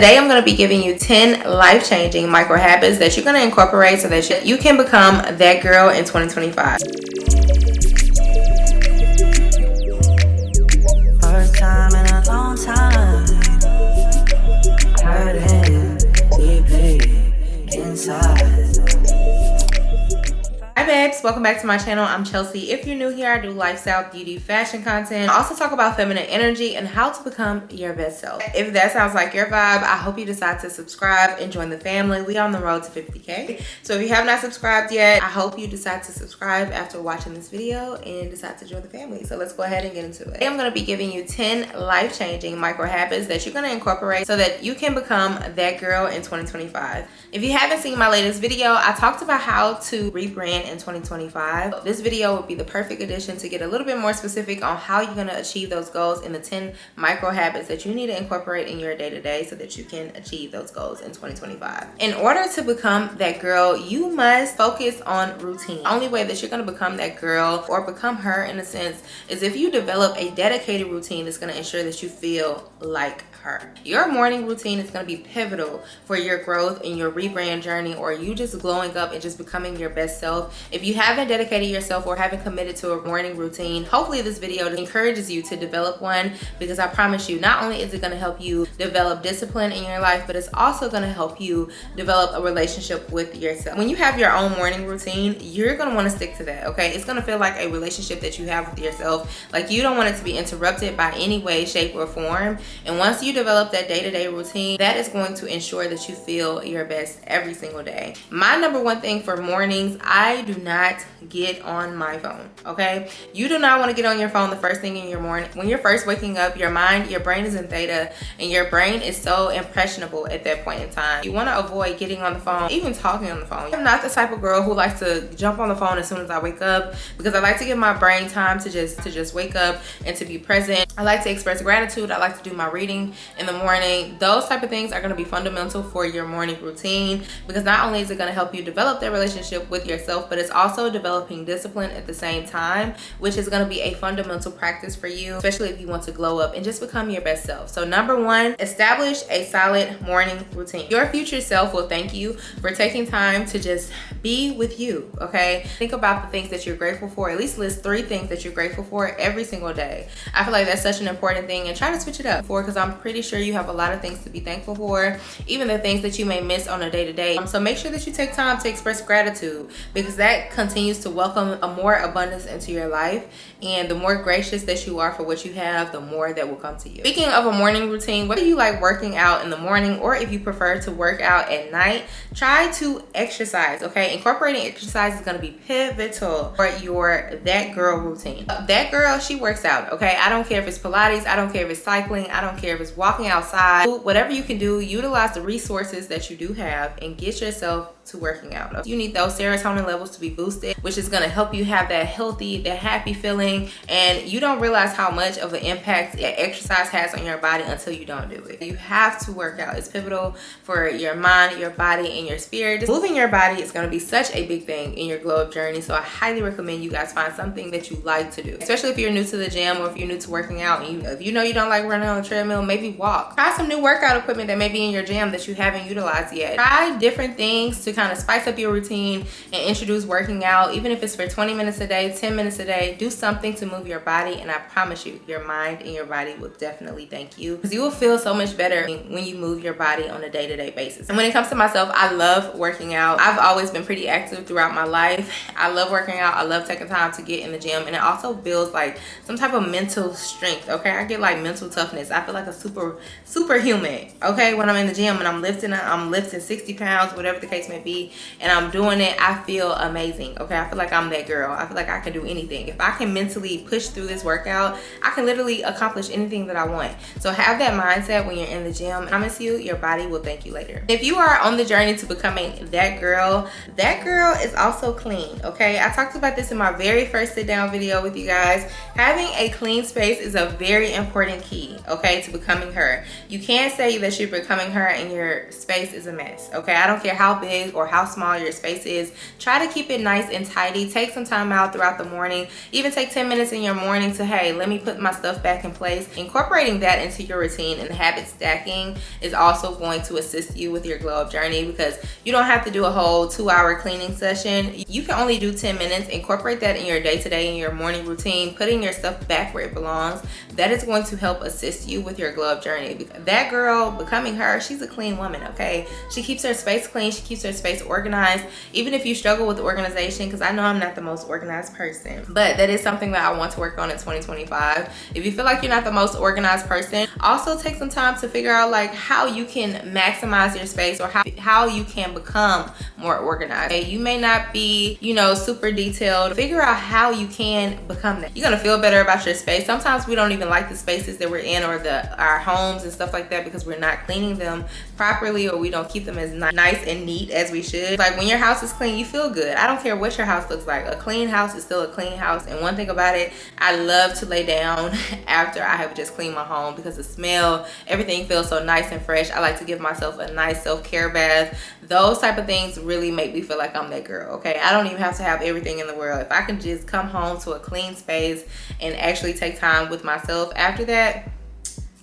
Today I'm going to be giving you 10 life-changing micro habits that you're going to incorporate so that you can become that girl in 2025. First time in a long time, hurting deeply inside. Hi babes, welcome back to my channel. I'm Chelsea. If you're new here, I do lifestyle, beauty, fashion content. I also talk about feminine energy and how to become your best self. If that sounds like your vibe, I hope you decide to subscribe and join the family. We are on the road to 50K. So if you have not subscribed yet, I hope you decide to subscribe after watching this video and decide to join the family. So let's go ahead and get into it. Today I'm going to be giving you 10 life-changing micro habits that you're going to incorporate so that you can become that girl in 2025. If you haven't seen my latest video, I talked about how to rebrand in 2025. This video would be the perfect addition to get a little bit more specific on how you're going to achieve those goals and the 10 micro habits that you need to incorporate in your day-to-day so that you can achieve those goals in 2025. In order to become that girl, you must focus on routine. The only way that you're going to become that girl or become her in a sense is if you develop a dedicated routine that's going to ensure that you feel like her. Your morning routine is going to be pivotal for your growth in your rebrand journey, or you just glowing up and just becoming your best self. If you haven't dedicated yourself or haven't committed to a morning routine, hopefully this video encourages you to develop one, because I promise you, not only is it going to help you develop discipline in your life, but it's also going to help you develop a relationship with yourself. When you have your own morning routine, you're going to want to stick to that, okay? It's going to feel like a relationship that you have with yourself. Like, you don't want it to be interrupted by any way, shape, or form. And once you develop that day-to-day routine, that is going to ensure that you feel your best every single day. My number one thing for mornings, I do not get on my phone, okay? You do not want to get on your phone the first thing in your morning. When you're first waking up, your brain is in theta, and your brain is so impressionable at that point in time. You want to avoid getting on the phone, even talking on the phone. I'm not the type of girl who likes to jump on the phone as soon as I wake up, because I like to give my brain time to just wake up and to be present. I like to express gratitude. I like to do my reading in the morning. Those type of things are going to be fundamental for your morning routine, because not only is it going to help you develop that relationship with yourself, but it's also developing discipline at the same time, which is going to be a fundamental practice for you, especially if you want to glow up and just become your best self. So number one, establish a solid morning routine. Your future self will thank you for taking time to just be with you, okay? Think about the things that you're grateful for. At least list 3 things that you're grateful for every single day. I feel like that's such an important thing, and try to switch it up because I'm pretty sure you have a lot of things to be thankful for, even the things that you may miss on a day-to-day. So make sure that you take time to express gratitude, because that continues to welcome a more abundance into your life, and the more gracious that you are for what you have, the more that will come to you. Speaking of a morning routine, whether you like working out in the morning or if you prefer to work out at night, try to exercise, okay? Incorporating exercise is going to be pivotal for your that girl routine. That girl, she works out, okay? I don't care if it's Pilates, I don't care if it's cycling, I don't care if it's walking outside. Whatever you can do, utilize the resources that you do have and get yourself to working out. You need those serotonin levels to be boosted, which is going to help you have that healthy, that happy feeling, and you don't realize how much of an impact exercise has on your body until you don't do it. You have to work out. It's pivotal for your mind, your body, and your spirit. Just moving your body is going to be such a big thing in your glow up journey, so I highly recommend you guys find something that you like to do, especially if you're new to the gym or if you're new to working out, and if you know you don't like running on the treadmill, maybe walk. Try some new workout equipment that may be in your gym that you haven't utilized yet. Try different things to kind of spice up your routine and introduce working out, even if it's for 20 minutes a day, 10 minutes a day. Do something to move your body, and I promise you, your mind and your body will definitely thank you, because you will feel so much better when you move your body on a day-to-day basis. And when it comes to myself, I love working out. I've always been pretty active throughout my life. I love working out. I love taking time to get in the gym, and it also builds like some type of mental strength, okay? I get like mental toughness. I feel like a superhuman, okay? When I'm in the gym and I'm lifting 60 pounds, whatever the case may be, and I'm doing it, I feel amazing, okay? I feel like I'm that girl. I feel like I can do anything. If I can mentally push through this workout, I can literally accomplish anything that I want. So have that mindset when you're in the gym. I promise you, your body will thank you later. If you are on the journey to becoming that girl is also clean, okay? I talked about this in my very first sit down video with you guys. Having a clean space is a very important key, okay, to becoming her. You can't say that you're becoming her and your space is a mess, okay? I don't care how big big or how small your space is, try to keep it nice and tidy. Take some time out throughout the morning. Even take 10 minutes in your morning to, hey, let me put my stuff back in place. Incorporating that into your routine and habit stacking is also going to assist you with your glow up journey, because you don't have to do a whole 2-hour cleaning session. You can only do 10 minutes. Incorporate that in your day-to-day, in your morning routine, putting your stuff back where it belongs. That is going to help assist you with your glow up journey. That girl, becoming her, she's a clean woman, okay? She keeps her space clean. She keeps her space organized. Even if you struggle with organization, because I know I'm not the most organized person, but that is something that I want to work on in 2025. If you feel like you're not the most organized person, also take some time to figure out like how you can maximize your space, or how you can become more organized. Okay? You may not be, you know, super detailed. Figure out how you can become that. You're gonna feel better about your space. Sometimes we don't even like the spaces that we're in, or our homes and stuff like that, because we're not cleaning them properly, or we don't keep them as nice and neat as we should. Like when your house is clean, you feel good. I don't care what your house looks like. A clean house is still a clean house. And one thing about it, I love to lay down after I have just cleaned my home, because the smell, everything feels so nice and fresh. I like to give myself a nice self-care bath. Those type of things really make me feel like I'm that girl, okay? I don't even have to have everything in the world. If I can just come home to a clean space and actually take time with myself after that,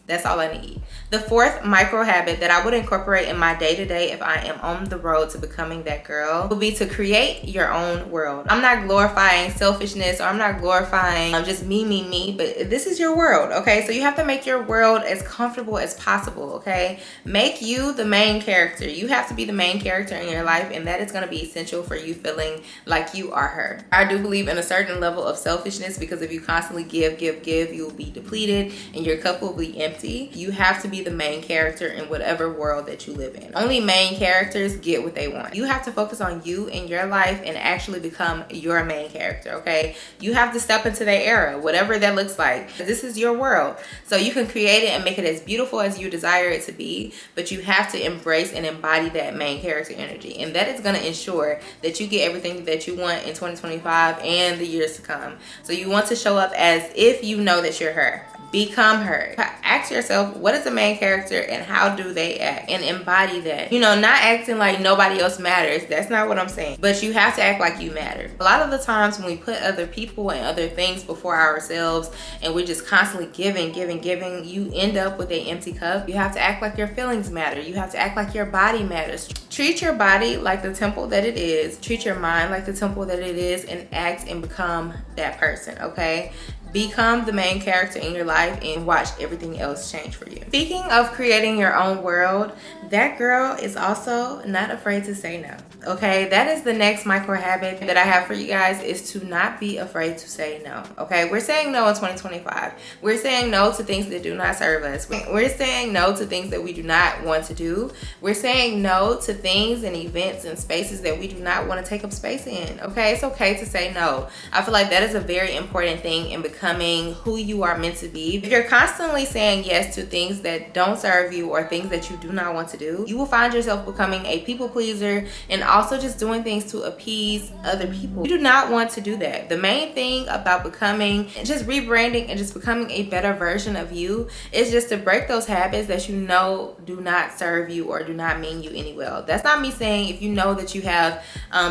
that's all I need. The fourth micro habit that I would incorporate in my day-to-day if I am on the road to becoming that girl would be to create your own world. I'm not glorifying selfishness, or I'm not glorifying just me, but this is your world, okay? So you have to make your world as comfortable as possible, okay? Make you the main character. You have to be the main character in your life, and that is going to be essential for you feeling like you are her. I do believe in a certain level of selfishness, because if you constantly give, you will be depleted and your cup will be empty. You have to be the main character in whatever world that you live in. Only main characters get what they want. You have to focus on you and your life and actually become your main character, okay? You have to step into that era, whatever that looks like. This is your world. So you can create it and make it as beautiful as you desire it to be, but you have to embrace and embody that main character energy. And that is going to ensure that you get everything that you want in 2025 and the years to come. So you want to show up as if you know that you're her. Become her. Ask yourself, what is the main character and how do they act? And embody that. You know, not acting like nobody else matters. That's not what I'm saying. But you have to act like you matter. A lot of the times when we put other people and other things before ourselves, and we're just constantly giving, you end up with an empty cup. You have to act like your feelings matter. You have to act like your body matters. Treat your body like the temple that it is. Treat your mind like the temple that it is, and act and become that person, okay? Become the main character in your life and watch everything else change for you. Speaking of creating your own world, that girl is also not afraid to say no. Okay, that is the next micro habit that I have for you guys, is to not be afraid to say no. Okay, we're saying no in 2025. We're saying no to things that do not serve us. We're saying no to things that we do not want to do. We're saying no to things and events and spaces that we do not want to take up space in. Okay, it's okay to say no. I feel like that is a very important thing in becoming who you are meant to be. If you're constantly saying yes to things that don't serve you or things that you do not want to do, you will find yourself becoming a people pleaser and also just doing things to appease other people. You do not want to do that. The main thing about becoming and just rebranding and just becoming a better version of you is just to break those habits that you know do not serve you or do not mean you any well. That's not me saying if you know that you have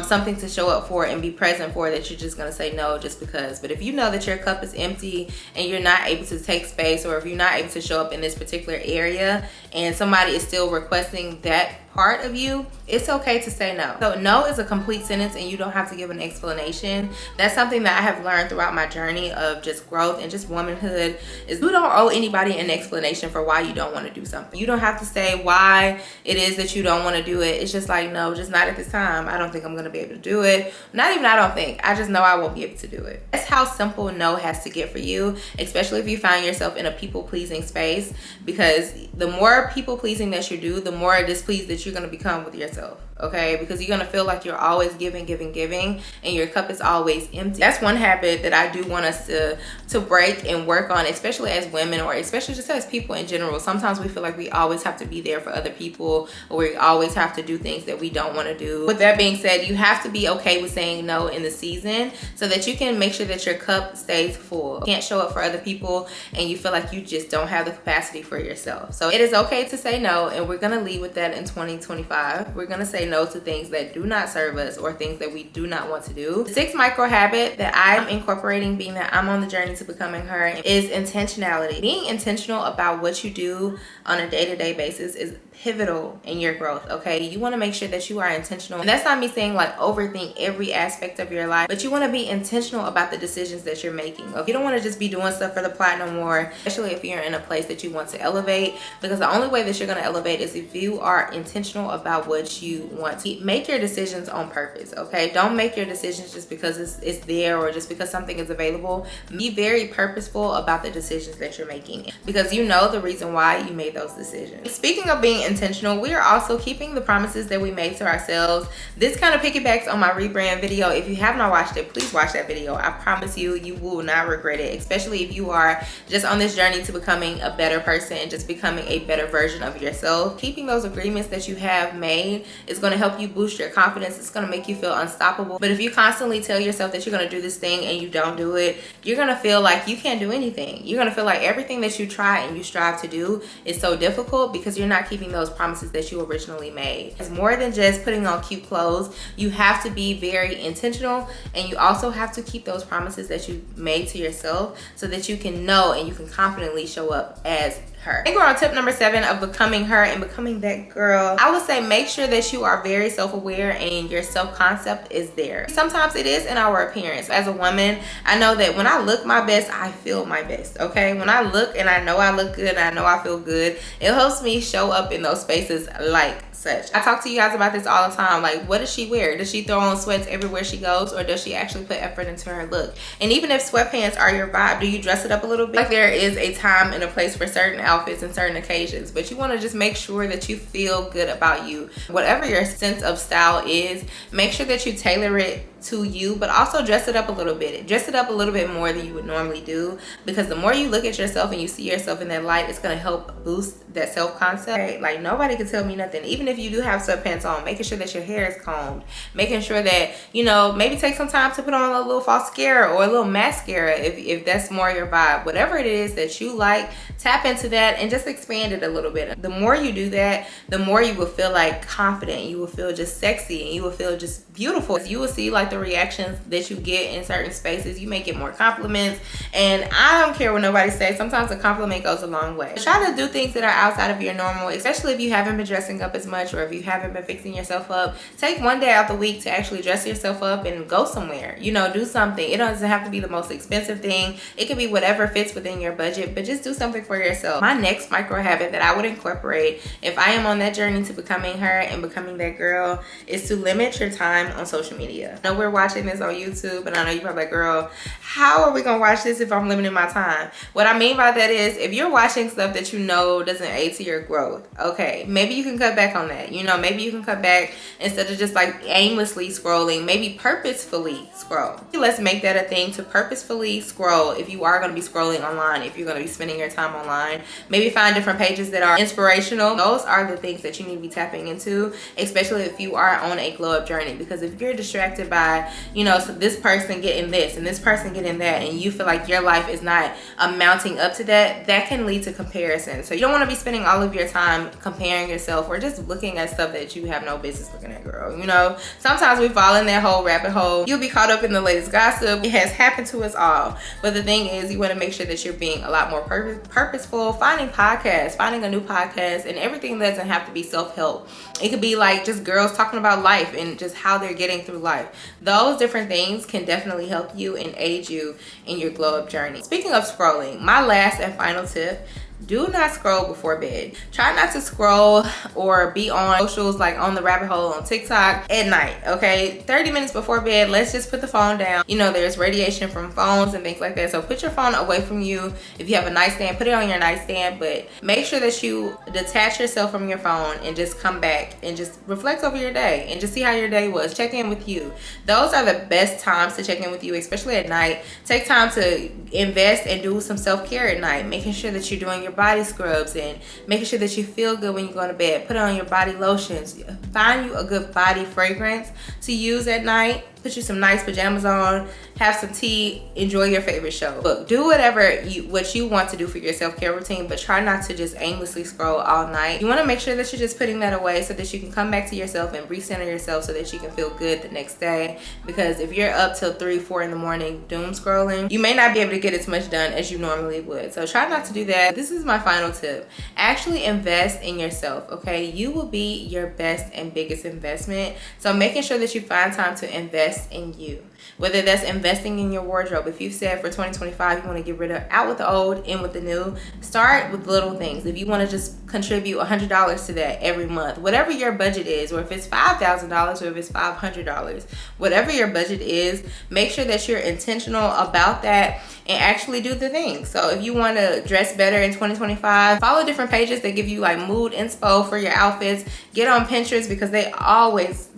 something to show up for and be present for, that you're just gonna say no just because. But if you know that your cup is empty and you're not able to take space, or if you're not able to show up in this particular area and somebody is still requesting that part of you, it's okay to say no. So no is a complete sentence and you don't have to give an explanation. That's something that I have learned throughout my journey of just growth and just womanhood, is you don't owe anybody an explanation for why you don't want to do something. You don't have to say why it is that you don't want to do it. It's just like, no, just not at this time. I don't think I'm going to be able to do it. Not even I don't think. I just know I won't be able to do it. That's how simple no has to get for you, especially if you find yourself in a people-pleasing space, because the more people-pleasing that you do, the more displeased that you're going to become with yourself, okay? Because you're going to feel like you're always giving, and your cup is always empty. That's one habit that I do want us to break and work on, especially as women, or especially just as people in general. Sometimes we feel like we always have to be there for other people, or we always have to do things that we don't want to do. With that being said, you have to be okay with saying no in the season so that you can make sure that your cup stays full. You can't show up for other people and you feel like you just don't have the capacity for yourself. So it is okay to say no, and we're going to lead with that in 2020. 2025. We're gonna say no to things that do not serve us or things that we do not want to do. The sixth micro habit that I'm incorporating, being that I'm on the journey to becoming her, is intentionality. Being intentional about what you do on a day-to-day basis is pivotal in your growth. Okay, you want to make sure that you are intentional, and that's not me saying like overthink every aspect of your life, but you want to be intentional about the decisions that you're making. Okay, you don't want to just be doing stuff for the platinum war, especially if you're in a place that you want to elevate, because the only way that you're going to elevate is if you are intentional about what you want to make your decisions on purpose. Okay, don't make your decisions just because it's there or just because something is available. Be very purposeful about the decisions that you're making, because you know the reason why you made those decisions. Speaking of being intentional, we are also keeping the promises that we made to ourselves. This kind of piggybacks on my rebrand video. If you have not watched it, please watch that video. I promise you, you will not regret it, especially if you are just on this journey to becoming a better person and just becoming a better version of yourself. Keeping those agreements that you have made is going to help you boost your confidence. It's going to make you feel unstoppable. But if you constantly tell yourself that you're going to do this thing and you don't do it, you're going to feel like you can't do anything. You're going to feel like everything that you try and you strive to do is so difficult because you're not keeping those promises that you originally made. It's more than just putting on cute clothes. You have to be very intentional, and you also have to keep those promises that you made to yourself so that you can know and you can confidently show up as her. I think we're on tip number 7 of becoming her and becoming that girl. I would say make sure that you are very self-aware and your self-concept is there. Sometimes it is in our appearance. As a woman, I know that when I look my best, I feel my best. Okay, when I look and I know I look good and I know I feel good, it helps me show up in those spaces like such. I talk to you guys about this all the time. Like, what does she wear? Does she throw on sweats everywhere she goes, or does she actually put effort into her look? And even if sweatpants are your vibe, do you dress it up a little bit? Like, there is a time and a place for certain outfits and certain occasions, but you want to just make sure that you feel good about you. Whatever your sense of style is, make sure that you tailor it to you, but also dress it up a little bit. Dress it up a little bit more than you would normally do, because the more you look at yourself and you see yourself in that light, it's going to help boost that self-concept. Right? Like, nobody can tell me nothing. Even if you do have sweatpants on, making sure that your hair is combed, making sure that, you know, maybe take some time to put on a little mascara or a little mascara if that's more your vibe. Whatever it is that you like, tap into that and just expand it a little bit. The more you do that, the more you will feel like confident, you will feel just sexy, and you will feel just beautiful. You will see like the reactions that you get in certain spaces. You may get more compliments, and I don't care what nobody says. Sometimes a compliment goes a long way. Try to do things that are outside of your normal, especially if you haven't been dressing up as much or if you haven't been fixing yourself up. Take one day out the week to actually dress yourself up and go somewhere. You know, do something. It doesn't have to be the most expensive thing. It could be whatever fits within your budget, but just do something for yourself. My next micro habit that I would incorporate if I am on that journey to becoming her and becoming that girl is to limit your time on social media. I know we're watching this on YouTube, and I know you're probably like, girl, how are we gonna watch this if I'm limiting my time? What I mean by that is, if you're watching stuff that you know doesn't aid to your growth, okay, maybe you can cut back on that. You know, maybe you can cut back instead of just like aimlessly scrolling, maybe purposefully scroll. Let's make that a thing, to purposefully scroll. If you are gonna be scrolling online, if you're gonna be spending your time online, maybe find different pages that are inspirational. Those are the things that you need to be tapping into, especially if you are on a glow up journey. Because if you're distracted by, you know, so this person getting this and this person getting that, and you feel like your life is not amounting up to that, that can lead to comparison. So you don't want to be spending all of your time comparing yourself or just looking at stuff that you have no business looking at, girl. You know, sometimes we fall in that whole rabbit hole. You'll be caught up in the latest gossip. It has happened to us all. But the thing is, you want to make sure that you're being a lot more purposeful, finding podcasts, finding a new podcast, and everything doesn't have to be self-help. It could be like just girls talking about life and just how they're getting through life. Those different things can definitely help you and aid you in your glow up journey. Speaking of scrolling, my last and final tip: do not scroll before bed. Try not to scroll or be on socials, like on the rabbit hole on TikTok at night, okay? 30 minutes before bed, let's just put the phone down. You know, there's radiation from phones and things like that, so put your phone away from you. If you have a nightstand, put it on your nightstand, but make sure that you detach yourself from your phone and just come back and just reflect over your day and just see how your day was. Check in with you. Those are the best times to check in with you, especially at night. Take time to invest and do some self-care at night, making sure that you're doing your body scrubs and making sure that you feel good when you go to bed. Put on your body lotions. Find you a good body fragrance to use at night. put you some nice pajamas on, have some tea, enjoy your favorite show. Look, do whatever what you want to do for your self-care routine, but try not to just aimlessly scroll all night. You want to make sure that you're just putting that away so that you can come back to yourself and recenter yourself so that you can feel good the next day. Because if you're up till 3, 4 in the morning doom scrolling, you may not be able to get as much done as you normally would. So try not to do that. This is my final tip. Actually invest in yourself, okay? You will be your best and biggest investment. So making sure that you find time to invest in you. Whether that's investing in your wardrobe. If you've said for 2025 you want to get rid of out with the old, in with the new, start with little things. If you want to just contribute $100 to that every month, whatever your budget is, or if it's $5,000 or if it's $500, whatever your budget is, make sure that you're intentional about that and actually do the things. So if you want to dress better in 2025, follow different pages that give you like mood inspo for your outfits. Get on Pinterest because they always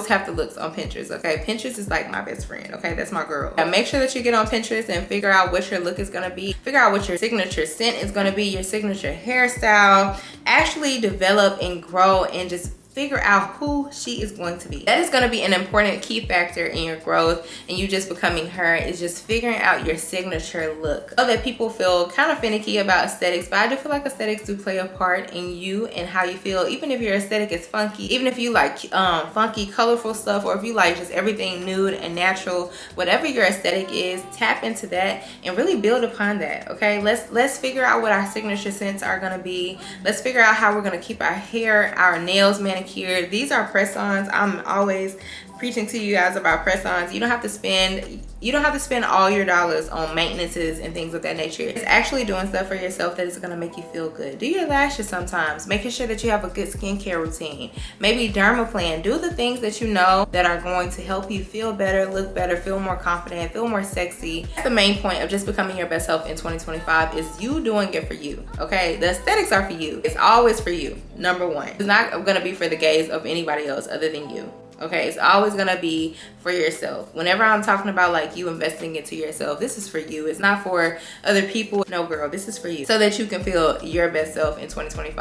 have the looks on Pinterest, okay? Pinterest is like my best friend, okay? That's my girl. Now make sure that you get on Pinterest and figure out what your look is gonna be. Figure out what your signature scent is gonna be, your signature hairstyle. Actually develop and grow and just figure out who she is going to be. That is going to be an important key factor in your growth and you just becoming her, is just figuring out your signature look. I know that people feel kind of finicky about aesthetics, but I do feel like aesthetics do play a part in you and how you feel. Even if your aesthetic is funky, even if you like funky, colorful stuff, or if you like just everything nude and natural, whatever your aesthetic is, tap into that and really build upon that, okay? Let's figure out what our signature scents are going to be. Let's figure out how we're going to keep our hair, our nails manicured. These are press-ons. I'm always preaching to you guys about press-ons. You don't have to spend all your dollars on maintenances and things of that nature. It's actually doing stuff for yourself that is going to make you feel good. Do your lashes sometimes, making sure that you have a good skincare routine. Maybe dermaplan. Do the things that you know that are going to help you feel better, look better, feel more confident, feel more sexy. That's the main point of just becoming your best self in 2025, is you doing it for you, okay? The aesthetics are for you. It's always for you, number one. It's not going to be for the gaze of anybody else other than you. Okay, it's always gonna be for yourself. Whenever I'm talking about like you investing into yourself, this is for you. It's not for other people. No, girl, this is for you, so that you can feel your best self in 2025.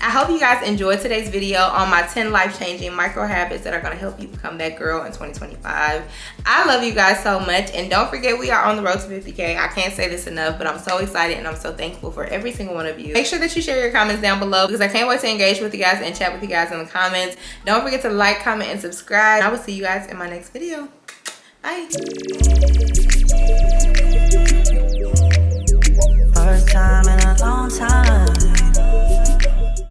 I hope you guys enjoyed today's video on my 10 life-changing micro habits that are gonna help you become that girl in 2025. I love you guys so much, and don't forget we are on the road to 50K. I can't say this enough, but I'm so excited and I'm so thankful for every single one of you. Make sure that you share your comments down below because I can't wait to engage with you guys and chat with you guys in the comments. Don't forget to like, comment, and subscribe. I will see you guys in my next video. Bye.